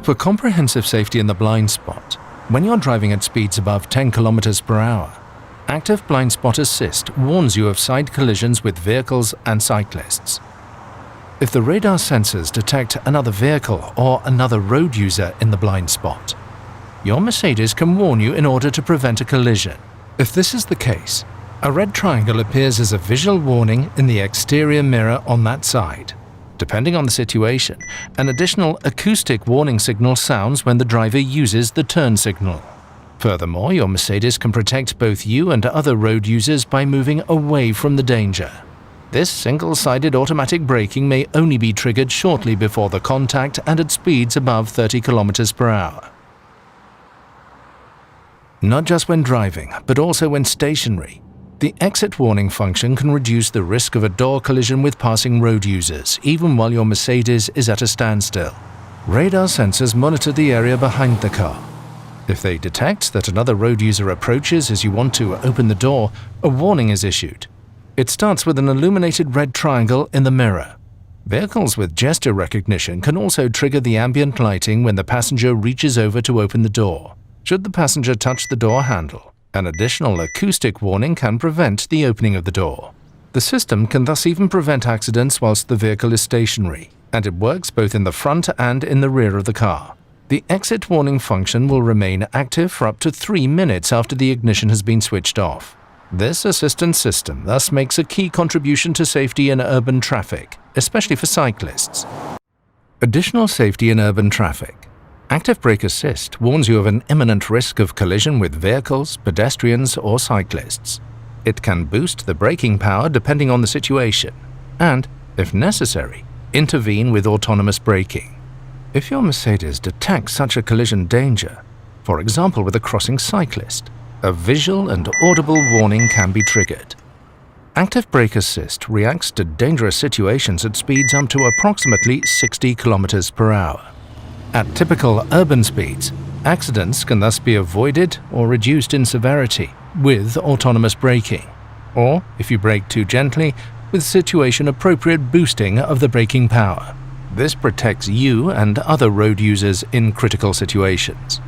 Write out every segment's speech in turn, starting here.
For comprehensive safety in the blind spot, when you're driving at speeds above 10 km per hour, Active Blind Spot Assist warns you of side collisions with vehicles and cyclists. If the radar sensors detect another vehicle or another road user in the blind spot, your Mercedes can warn you in order to prevent a collision. If this is the case, a red triangle appears as a visual warning in the exterior mirror on that side. Depending on the situation, an additional acoustic warning signal sounds when the driver uses the turn signal. Furthermore, your Mercedes can protect both you and other road users by moving away from the danger. This single-sided automatic braking may only be triggered shortly before the contact and at speeds above 30 km per hour. Not just when driving, but also when stationary, the exit warning function can reduce the risk of a door collision with passing road users, even while your Mercedes is at a standstill. Radar sensors monitor the area behind the car. If they detect that another road user approaches as you want to open the door, a warning is issued. It starts with an illuminated red triangle in the mirror. Vehicles with gesture recognition can also trigger the ambient lighting when the passenger reaches over to open the door. Should the passenger touch the door handle, an additional acoustic warning can prevent the opening of the door. The system can thus even prevent accidents whilst the vehicle is stationary, and it works both in the front and in the rear of the car. The exit warning function will remain active for up to 3 minutes after the ignition has been switched off. This assistance system thus makes a key contribution to safety in urban traffic, especially for cyclists. Additional safety in urban traffic. Active Brake Assist warns you of an imminent risk of collision with vehicles, pedestrians, or cyclists. It can boost the braking power depending on the situation, and, if necessary, intervene with autonomous braking. If your Mercedes detects such a collision danger, for example with a crossing cyclist, a visual and audible warning can be triggered. Active Brake Assist reacts to dangerous situations at speeds up to approximately 60 km per hour. At typical urban speeds, accidents can thus be avoided or reduced in severity with autonomous braking, or, if you brake too gently, with situation-appropriate boosting of the braking power. This protects you and other road users in critical situations.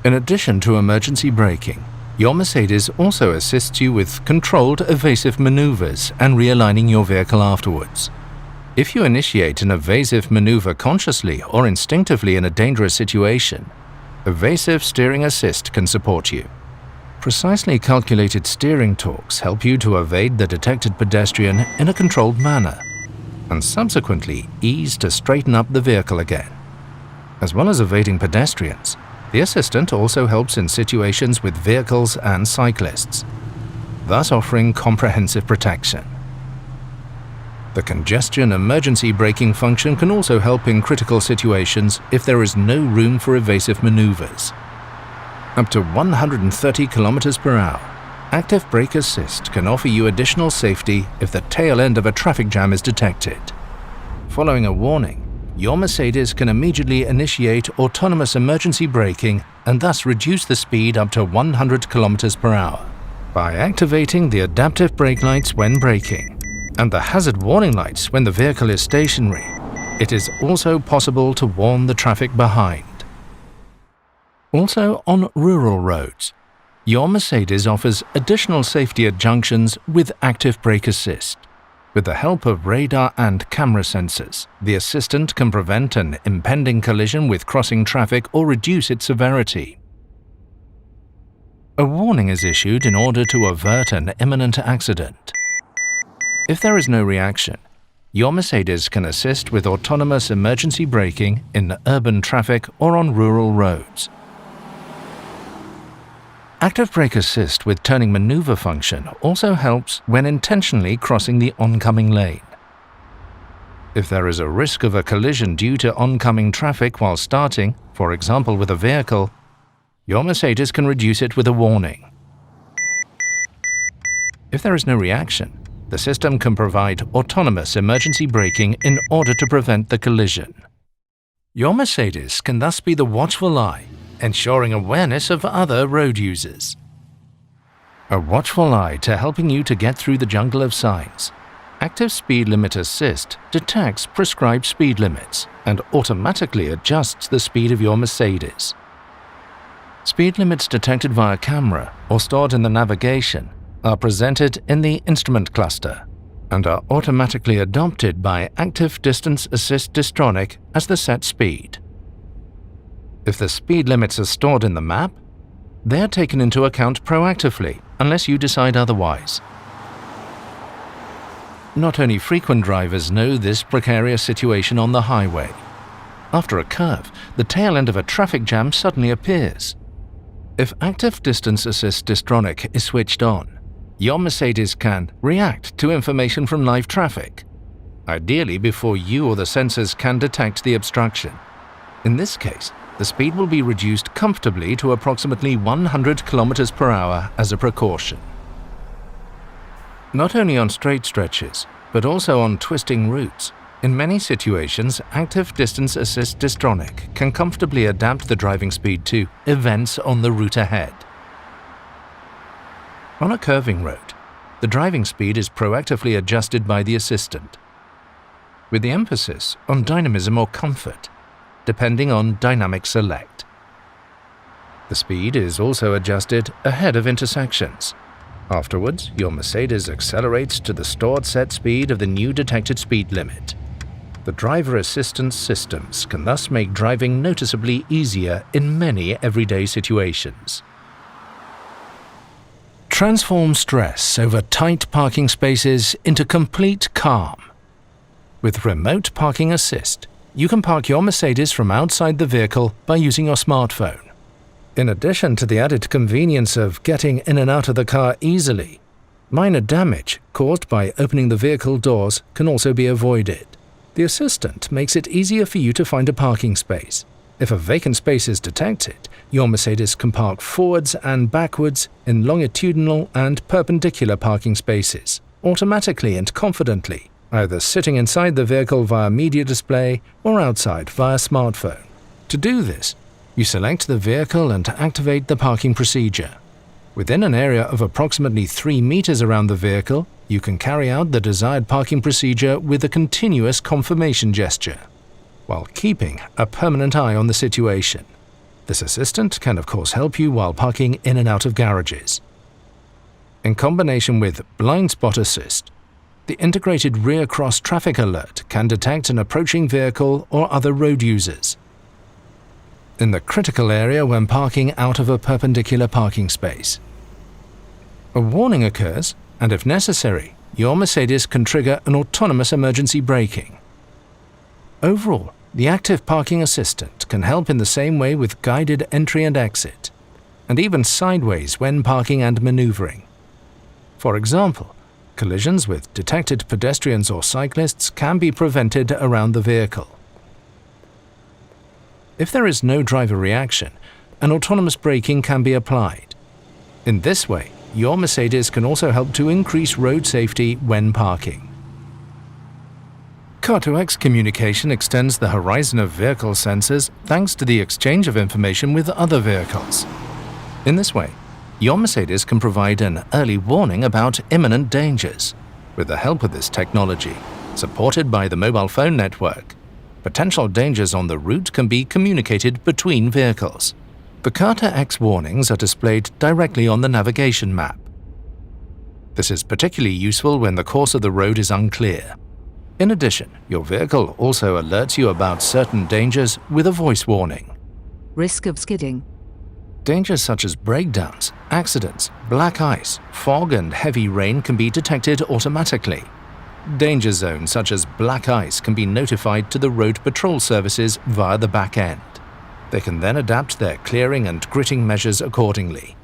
In addition to emergency braking, your Mercedes also assists you with controlled evasive maneuvers and realigning your vehicle afterwards. If you initiate an evasive maneuver consciously or instinctively in a dangerous situation, Evasive Steering Assist can support you. Precisely calculated steering torques help you to evade the detected pedestrian in a controlled manner, and subsequently ease to straighten up the vehicle again. As well as evading pedestrians, the assistant also helps in situations with vehicles and cyclists, thus offering comprehensive protection. The congestion emergency braking function can also help in critical situations if there is no room for evasive maneuvers. Up to 130 km per hour, Active Brake Assist can offer you additional safety if the tail end of a traffic jam is detected. Following a warning, your Mercedes can immediately initiate autonomous emergency braking and thus reduce the speed up to 100 km per hour. By activating the adaptive brake lights when braking and the hazard warning lights when the vehicle is stationary, it is also possible to warn the traffic behind. Also on rural roads, your Mercedes offers additional safety at junctions with Active Brake Assist. With the help of radar and camera sensors, the assistant can prevent an impending collision with crossing traffic or reduce its severity. A warning is issued in order to avert an imminent accident. If there is no reaction, your Mercedes can assist with autonomous emergency braking in urban traffic or on rural roads. Active Brake Assist with turning maneuver function also helps when intentionally crossing the oncoming lane. If there is a risk of a collision due to oncoming traffic while starting, for example with a vehicle, your Mercedes can reduce it with a warning. If there is no reaction, the system can provide autonomous emergency braking in order to prevent the collision. Your Mercedes can thus be the watchful eye, ensuring awareness of other road users. A watchful eye to helping you to get through the jungle of signs. Active Speed Limit Assist detects prescribed speed limits and automatically adjusts the speed of your Mercedes. Speed limits detected via camera or stored in the navigation are presented in the instrument cluster and are automatically adopted by Active Distance Assist Distronic as the set speed. If the speed limits are stored in the map, they are taken into account proactively unless you decide otherwise. Not only frequent drivers know this precarious situation on the highway. After a curve, the tail end of a traffic jam suddenly appears. If Active Distance Assist Distronic is switched on, your Mercedes can react to information from live traffic, ideally before you or the sensors can detect the obstruction. In this case, the speed will be reduced comfortably to approximately 100 km per hour as a precaution. Not only on straight stretches, but also on twisting routes, in many situations, Active Distance Assist Distronic can comfortably adapt the driving speed to events on the route ahead. On a curving road, the driving speed is proactively adjusted by the assistant, with the emphasis on dynamism or comfort, depending on dynamic select. The speed is also adjusted ahead of intersections. Afterwards, your Mercedes accelerates to the stored set speed of the new detected speed limit. The driver assistance systems can thus make driving noticeably easier in many everyday situations. Transform stress over tight parking spaces into complete calm. With Remote Parking Assist, you can park your Mercedes from outside the vehicle by using your smartphone. In addition to the added convenience of getting in and out of the car easily, minor damage caused by opening the vehicle doors can also be avoided. The assistant makes it easier for you to find a parking space. If a vacant space is detected, your Mercedes can park forwards and backwards in longitudinal and perpendicular parking spaces, automatically and confidently, either sitting inside the vehicle via media display or outside via smartphone. To do this, you select the vehicle and activate the parking procedure. Within an area of approximately 3 meters around the vehicle, you can carry out the desired parking procedure with a continuous confirmation gesture, while keeping a permanent eye on the situation. This assistant can of course help you while parking in and out of garages. In combination with Blind Spot Assist, the integrated rear cross traffic alert can detect an approaching vehicle or other road users in the critical area when parking out of a perpendicular parking space. A warning occurs, and if necessary, your Mercedes can trigger an autonomous emergency braking. Overall, the Active Parking Assistant can help in the same way with guided entry and exit, and even sideways when parking and maneuvering. For example, collisions with detected pedestrians or cyclists can be prevented around the vehicle. If there is no driver reaction, an autonomous braking can be applied. In this way, your Mercedes can also help to increase road safety when parking. Car-to-X communication extends the horizon of vehicle sensors thanks to the exchange of information with other vehicles. In this way, your Mercedes can provide an early warning about imminent dangers. With the help of this technology, supported by the mobile phone network, potential dangers on the route can be communicated between vehicles. The Car-to-X warnings are displayed directly on the navigation map. This is particularly useful when the course of the road is unclear. In addition, your vehicle also alerts you about certain dangers with a voice warning. Risk of skidding. Dangers such as breakdowns, accidents, black ice, fog and heavy rain can be detected automatically. Danger zones such as black ice can be notified to the road patrol services via the back end. They can then adapt their clearing and gritting measures accordingly.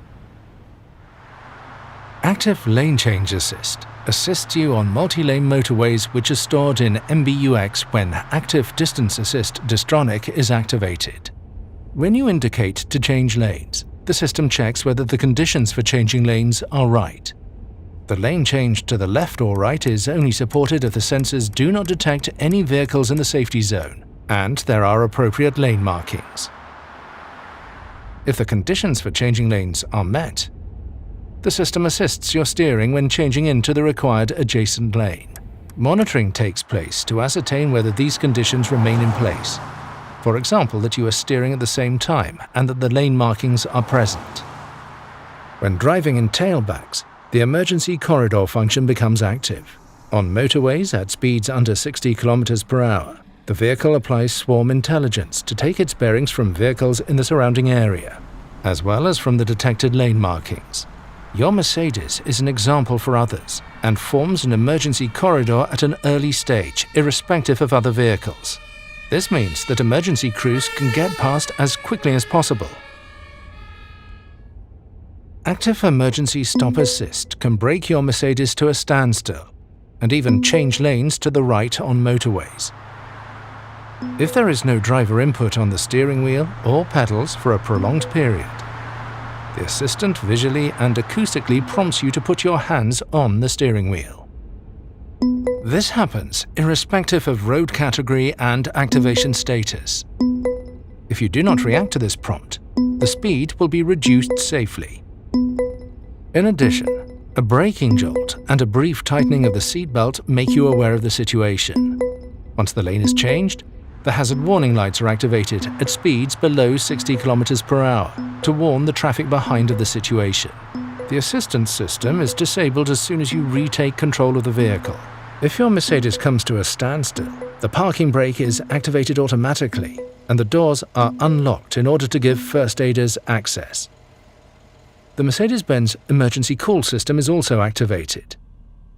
Active Lane Change Assist assists you on multi-lane motorways which are stored in MBUX when Active Distance Assist Distronic is activated. When you indicate to change lanes, the system checks whether the conditions for changing lanes are right. The lane change to the left or right is only supported if the sensors do not detect any vehicles in the safety zone and there are appropriate lane markings. If the conditions for changing lanes are met, the system assists your steering when changing into the required adjacent lane. Monitoring takes place to ascertain whether these conditions remain in place. For example, that you are steering at the same time and that the lane markings are present. When driving in tailbacks, the emergency corridor function becomes active. On motorways at speeds under 60 km per hour, the vehicle applies swarm intelligence to take its bearings from vehicles in the surrounding area, as well as from the detected lane markings. Your Mercedes is an example for others and forms an emergency corridor at an early stage, irrespective of other vehicles. This means that emergency crews can get past as quickly as possible. Active Emergency Stop Assist can brake your Mercedes to a standstill and even change lanes to the right on motorways. If there is no driver input on the steering wheel or pedals for a prolonged period, the assistant visually and acoustically prompts you to put your hands on the steering wheel. This happens irrespective of road category and activation status. If you do not react to this prompt, the speed will be reduced safely. In addition, a braking jolt and a brief tightening of the seatbelt make you aware of the situation. Once the lane is changed, the hazard warning lights are activated at speeds below 60 km per hour to warn the traffic behind of the situation. The assistance system is disabled as soon as you retake control of the vehicle. If your Mercedes comes to a standstill, the parking brake is activated automatically and the doors are unlocked in order to give first aiders access. The Mercedes-Benz emergency call system is also activated.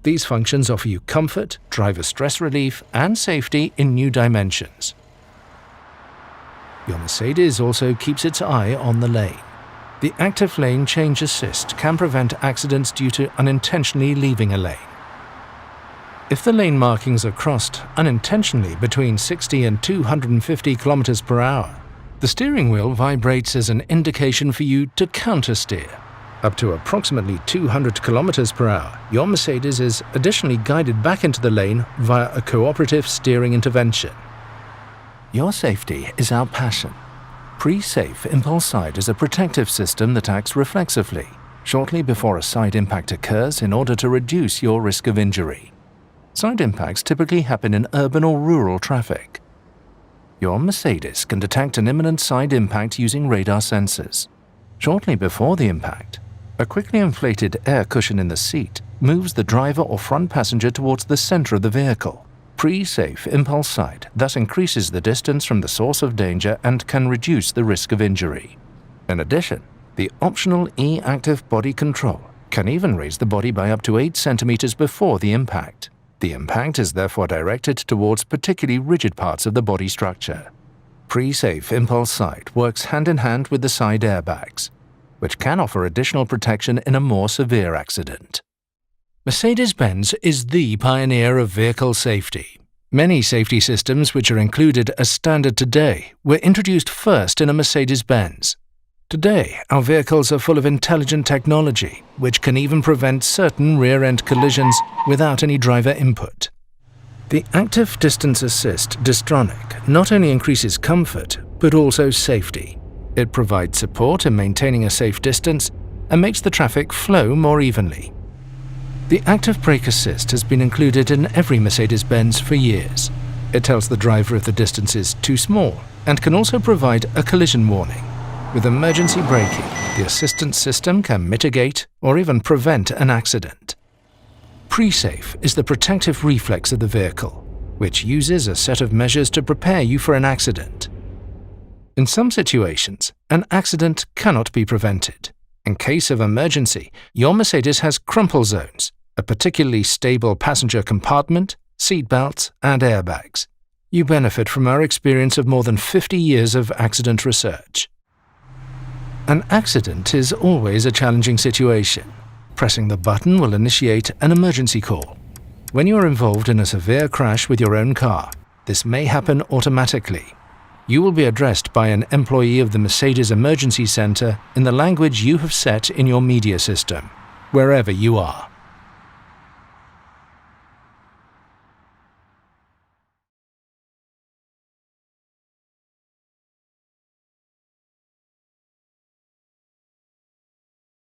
These functions offer you comfort, driver stress relief, and safety in new dimensions. Your Mercedes also keeps its eye on the lane. The active lane change assist can prevent accidents due to unintentionally leaving a lane. If the lane markings are crossed unintentionally between 60 and 250 km per hour, the steering wheel vibrates as an indication for you to countersteer. Up to approximately 200 km per hour, your Mercedes is additionally guided back into the lane via a cooperative steering intervention. Your safety is our passion. Pre-Safe Impulse Side is a protective system that acts reflexively, shortly before a side impact occurs in order to reduce your risk of injury. Side impacts typically happen in urban or rural traffic. Your Mercedes can detect an imminent side impact using radar sensors. Shortly before the impact, a quickly inflated air cushion in the seat moves the driver or front passenger towards the center of the vehicle. Pre-Safe Impulse Side thus increases the distance from the source of danger and can reduce the risk of injury. In addition, the optional E-Active Body Control can even raise the body by up to 8 centimeters before the impact. The impact is therefore directed towards particularly rigid parts of the body structure. Pre-Safe Impulse Side works hand in hand with the side airbags, which can offer additional protection in a more severe accident. Mercedes-Benz is the pioneer of vehicle safety. Many safety systems which are included as standard today were introduced first in a Mercedes-Benz. Today, our vehicles are full of intelligent technology, which can even prevent certain rear-end collisions without any driver input. The Active Distance Assist Distronic not only increases comfort, but also safety. It provides support in maintaining a safe distance and makes the traffic flow more evenly. The Active Brake Assist has been included in every Mercedes-Benz for years. It tells the driver if the distance is too small and can also provide a collision warning. With emergency braking, the assistance system can mitigate or even prevent an accident. Pre-Safe is the protective reflex of the vehicle, which uses a set of measures to prepare you for an accident. In some situations, an accident cannot be prevented. In case of emergency, your Mercedes has crumple zones, a particularly stable passenger compartment, seat belts, and airbags. You benefit from our experience of more than 50 years of accident research. An accident is always a challenging situation. Pressing the button will initiate an emergency call. When you are involved in a severe crash with your own car, this may happen automatically. You will be addressed by an employee of the Mercedes Emergency Center in the language you have set in your media system, wherever you are.